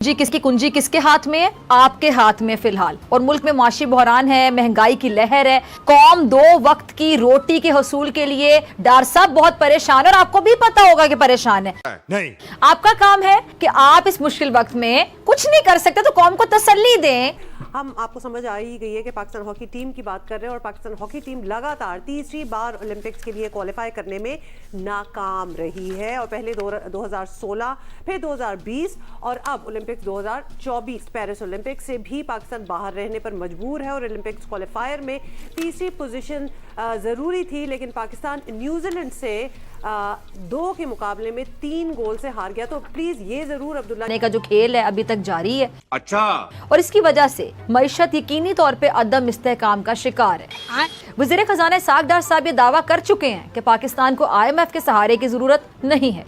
जी किसकी कुंजी किसके हाथ में है? आपके हाथ में फिलहाल। और मुल्क में माशी बहरान है, महंगाई की लहर है, कौम दो वक्त की रोटी के हसूल के लिए डार साहब बहुत परेशान है और आपको भी पता होगा कि परेशान है। नहीं, आपका काम है कि आप इस मुश्किल वक्त में कुछ नहीं कर सकते तो कौम को तसल्ली दें। हम आपको समझ आ ही गई है कि पाकिस्तान हॉकी टीम की बात कर रहे हैं और पाकिस्तान हॉकी टीम लगातार तीसरी बार ओलंपिक्स के लिए क्वालिफाई करने में नाकाम रही है और पहले 2016 फिर 2020 और अब ओलंपिक्स 2024 पेरिस ओलंपिक्स से भी पाकिस्तान बाहर रहने पर मजबूर है और ओलंपिक्स क्वालिफायर में तीसरी पोजीशन ज़रूरी थी, लेकिन पाकिस्तान न्यूजीलैंड से 2 के मुकाबले में 3 गोल से हार गया। तो प्लीज ये जरूर अब्दुल्ला का जो खेल है अभी तक जारी है। अच्छा, और इसकी वजह से मईशत यकीनी तौर पे अदम इस्तेहकाम का शिकार है। वज़ीर खजाना इसहाक डार साहब ये दावा कर चुके हैं कि पाकिस्तान को IMF के सहारे की जरूरत नहीं है,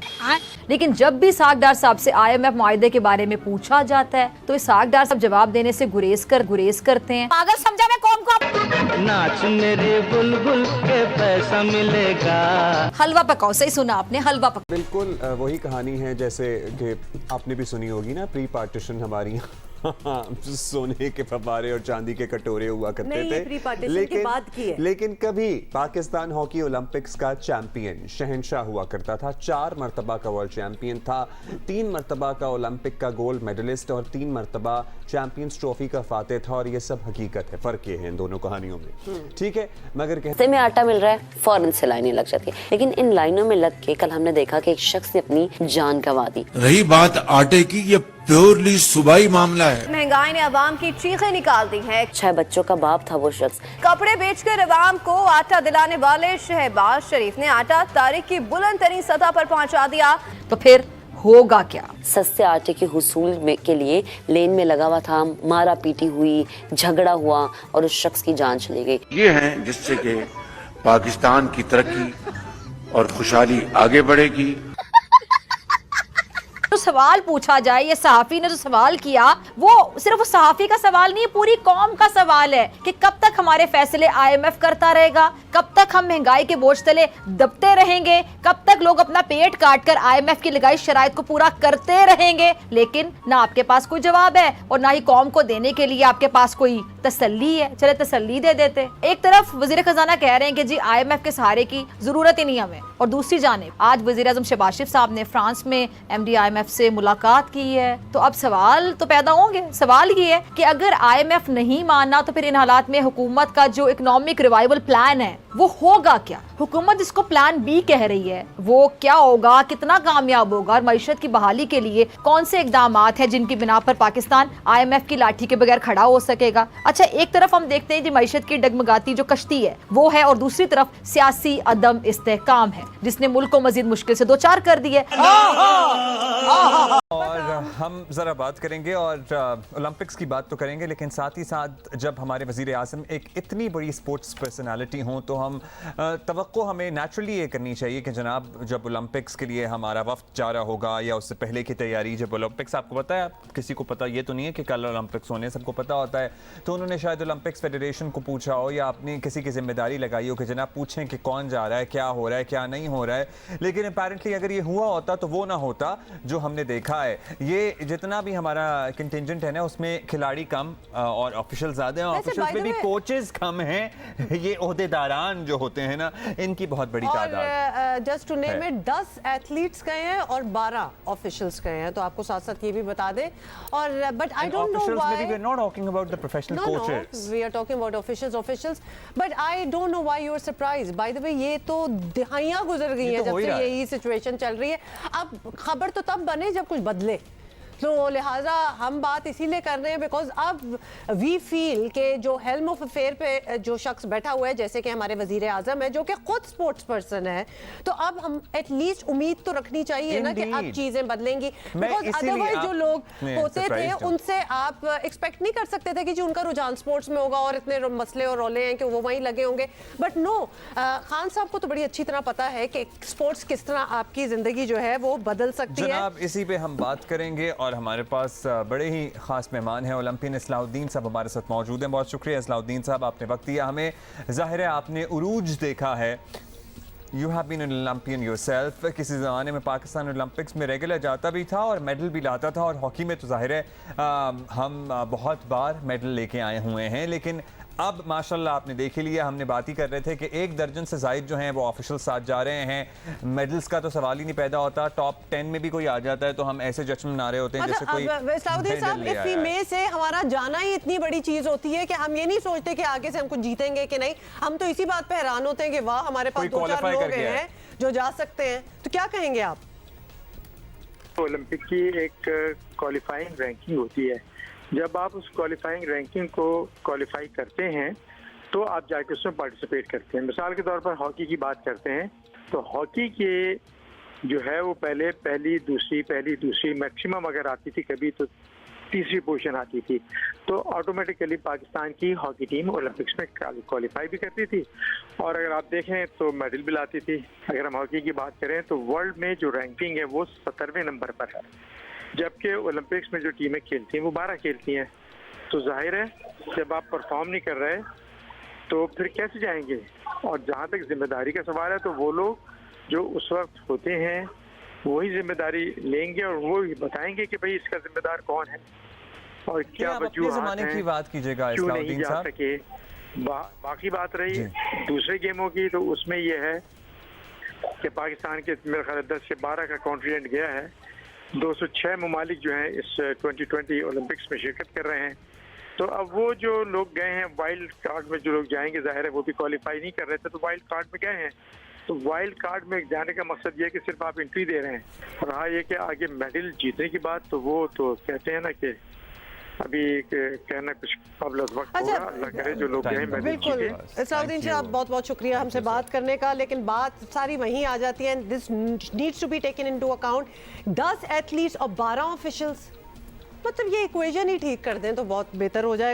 लेकिन जब भी इसहाक डार साहब से IMF मुआहदे के बारे में पूछा जाता है तो इसहाक डार साहब जवाब देने से गुरेज करते हैं। पागल समझा मैं कौन को? नाच मेरे बुलबुल के पैसा मिलेगा। हलवा पकाओ, सही सुना आपने, हलवा पकाओ। बिल्कुल वही कहानी है जैसे कि आपने भी सुनी होगी ना, प्री पार्टीशन हमारी सोने के फव्वारे और चांदी के कटोरे हुआ करते थे, प्री पार्टीशन की बात की है। लेकिन कभी पाकिस्तान हॉकी ओलंपिक्स का चैंपियन शहंशाह हुआ करता था। 4 मरतबा का वर्ल्ड चैंपियन था, 3 मरतबा का ओलंपिक का गोल्ड मेडलिस्ट और 3 मरतबा चैंपियंस ट्रॉफी का फातेह था। और ये सब हकीकत है, फर्क ये है इन दोनों कहानियों में, ठीक है। मगर कहते में आटा मिल रहा है, फौरन से लाइनें लग जाती है, लेकिन इन लाइनों में लग के कल हमने देखा कि एक शख्स ने अपनी जान गंवा दी। रही बात आटे की, ये प्योरली सुबाई मामला है। महंगाई ने अवाम की चीखें निकाल दी हैं। 6 बच्चों का बाप था वो शख्स। कपड़े बेचकर अवाम को आटा दिलाने वाले शहबाज शरीफ ने आटा तारीख की बुलंद तरीन सतह पर पहुंचा दिया। तो फिर होगा क्या? सस्ते आटे के हुसूल के लिए लेन में लगा हुआ था, मारा पीटी हुई, झगड़ा हुआ और उस शख्स की जान चली गई। ये है जिससे कि पाकिस्तान की तरक्की और खुशहाली आगे बढ़ेगी। तो सवाल पूछा जाए, ये सहाफी ने जो सवाल किया वो सिर्फ उस सहाफी का सवाल नहीं है, पूरी कौम का सवाल है कि कब तक हमारे फैसले IMF करता रहेगा, कब तक हम महंगाई के बोझ तले दबते रहेंगे, कब तक लोग अपना पेट काट कर IMF की लगाई शराइत को पूरा करते रहेंगे। लेकिन ना आपके पास कोई जवाब है और ना ही कौम को देने के लिए आपके पास कोई तसल्ली है। चले तसल्ली दे देते। एक तरफ वजीर खजाना कह रहे हैं कि जी IMF के सहारे की जरूरत ही नहीं हमें, और दूसरी जानिब आज वजीर आजम शहबाज शरीफ साहब ने फ्रांस में MD IMF से मुलाकात की है। तो अब सवाल तो पैदा होंगे। सवाल ये है कि अगर IMF नहीं मानना तो फिर इन हालात में हुकूमत का जो इकोनॉमिक रिवाइवल प्लान है वो होगा क्या? हुकूमत जिसको प्लान B कह रही है वो क्या होगा, कितना कामयाब होगा और मईशत की बहाली के लिए कौन से इकदाम हैं जिनकी बिना पर पाकिस्तान IMF की लाठी के बगैर खड़ा हो सकेगा? अच्छा, एक तरफ हम देखते हैं कि मईशत की डगमगाती जो कश्ती है वो है, और दूसरी तरफ सियासी अदम इस्तेहकाम है जिसने मुल्क को मजीद मुश्किल से 2-4 कर दिए। और हम ज़रा बात करेंगे और ओलंपिक्स की बात तो करेंगे, लेकिन साथ ही साथ जब हमारे वज़ीर आज़म एक इतनी बड़ी स्पोर्ट्स पर्सनालिटी हों तो हम तवक्को हमें नेचुरली ये करनी चाहिए कि जनाब जब ओलंपिक्स के लिए हमारा वफ्द जा रहा होगा या उससे पहले की तैयारी, जब ओलंपिक्स आपको पता है, किसी को पता ये तो नहीं है कि कल ओलंपिक्स होने, सबको पता होता है, तो उन्होंने शायद ओलंपिक्स फेडरेशन को पूछा हो या अपनी किसी की जिम्मेदारी लगाई हो कि जनाब पूछें कि कौन जा रहा है, क्या हो रहा है, क्या नहीं हो रहा है। लेकिन अपेरेंटली अगर ये हुआ होता तो वो ना होता जो हमने देखा है। ये जितना भी हमारा कंटिंजेंट है ना उसमें खिलाड़ी कम और ऑफिशियल ज्यादा हैं, ऑफिशियल्स में भी कोचेस कम हैं, ये ओहदेदारान जो होते हैं ना इनकी बहुत बड़ी तादाद। Just to name it 10 athletes गए हैं और 12 ऑफिशियल्स गए हैं, तो आपको साथ साथ ये भी बता दें। और but I don't know why we are not talking about the professional coaches, we are talking about officials, but I don't know why you are surprised. By the way ये तो दिहाइयां गुजर गई हैं जब से यही सिचुएशन चल रही है। अब खबर तो तब बने जब कुछ बदले, तो लिहाजा हम बात इसीलिए कर रहे हैं बिकॉज अब वी फील के जो हेल्म ऑफ अफेयर पे जो शख्स बैठा हुआ है, जैसे कि हमारे वजीर आजम है जो कि खुद स्पोर्ट्स पर्सन है, तो अब हम एटलीस्ट उम्मीद तो रखनी चाहिए ना कि अब चीजें बदलेंगी। बिकॉज अदरवाइज जो लोग होते थे उनसे आप एक्सपेक्ट नहीं कर सकते थे कि जी उनका रुझान स्पोर्ट्स में होगा और इतने मसले और रोले हैं कि वो वहीं लगे होंगे। बट नो, खान साहब को तो बड़ी अच्छी तरह पता है कि स्पोर्ट्स किस तरह आपकी जिंदगी जो है वो बदल सकती है। जनाब इसी पे हम बात करेंगे और हमारे पास बड़े ही खास मेहमान हैं, ओलंपियन इस्लाउद्दीन साहब हमारे साथ मौजूद हैं। बहुत शुक्रिया इस्लाउद्दीन साहब, आपने वक्त दिया हमें। जाहिर है आपने उरूज देखा है you have been an Olympian yourself. किसी ज़माने में पाकिस्तान ओलंपिक्स में रेगुलर जाता भी था और मेडल भी लाता था, और हॉकी में तो जाहिर है हम बहुत बार मेडल लेके आए हुए हैं। लेकिन अब माशाल्लाह आपने देख ही लिया, हमने बात ही कर रहे थे कि 1 दर्जन से ज़ायद जो हैं वो ऑफिशियल साथ जा रहे हैं। मेडल्स का तो सवाल ही नहीं पैदा होता। टॉप 10 में भी कोई आ जाता है तो हम ऐसे जश्न मना रहे होते हैं जैसे कोई इस्लाउद्दीन साहब, medal ले आया इसी है। में से हमारा जाना ही इतनी बड़ी चीज होती है कि हम ये नहीं सोचते कि आगे से हम कुछ जीतेंगे कि नहीं। हम तो इसी बात पे हैरान होते हैं कि वाह हमारे पास कोई 2-4 qualify लोग कर गया है। हैं जो जा सकते हैं। तो क्या कहेंगे आप? ओलंपिक की एक क्वालिफाइंग रैंकिंग होती है। जब आप उस क्वालिफाइंग रैंकिंग को क्वालिफाई करते हैं तो आप जाके उसमें पार्टिसिपेट करते हैं। मिसाल के तौर पर हॉकी की बात करते हैं तो हॉकी के जो है वो पहली दूसरी मैक्सिमम अगर आती थी कभी तो तीसरी पोजीशन आती थी, तो ऑटोमेटिकली पाकिस्तान की हॉकी टीम ओलंपिक्स में क्वालिफाई भी करती थी और अगर आप देखें तो मेडल भी लाती थी। अगर हम हॉकी की बात करें तो वर्ल्ड में जो रैंकिंग है वो 17वें नंबर पर है, जबकि ओलंपिक्स में जो टीमें खेलती हैं वो 12 खेलती हैं। तो जाहिर है जब आप परफॉर्म नहीं कर रहे तो फिर कैसे जाएंगे। और जहाँ तक जिम्मेदारी का सवाल है तो वो लोग जो उस वक्त होते हैं वही जिम्मेदारी लेंगे और वो ही बताएंगे कि भाई इसका जिम्मेदार कौन है और क्या आप अपने वजूहात ज़माने हैं, की बात कीजिएगा क्यों नहीं इस्लाउद्दीन जा साहब। सके। बाकी बात रही दूसरे गेमों की तो उसमें यह है कि पाकिस्तान के मेरे ख्याल 10 से 12 का कॉन्टिनेंट गया है। 206 ममालिक जो हैं इस 2020 ओलंपिक्स में शिरकत कर रहे हैं। तो अब वो जो लोग गए हैं वाइल्ड कार्ड में, जो लोग जाएंगे जाहिर है वो भी क्वालिफाई नहीं कर रहे थे तो वाइल्ड कार्ड में गए हैं। तो वाइल्ड कार्ड में जाने का मकसद ये है कि सिर्फ आप एंट्री दे रहे हैं। और हाँ ये कि आगे मेडल जीतने की बात तो वो तो कहते हैं ना कि अभी कहना कुछ काबिल वक्त होगा। अल्लाह करे जो लोग गए मेडल बिल्कुल जीते। इस्लाउद्दीन जी, आप बहुत बहुत शुक्रिया हमसे बात करने का। लेकिन बात सारी वहीं आ जाती है, this needs to be taken into account. 10 athletes और 12 ऑफिशियल्स, मतलब ये इक्वेशन ही ठीक कर दें तो बहुत बेहतर हो जाएगा।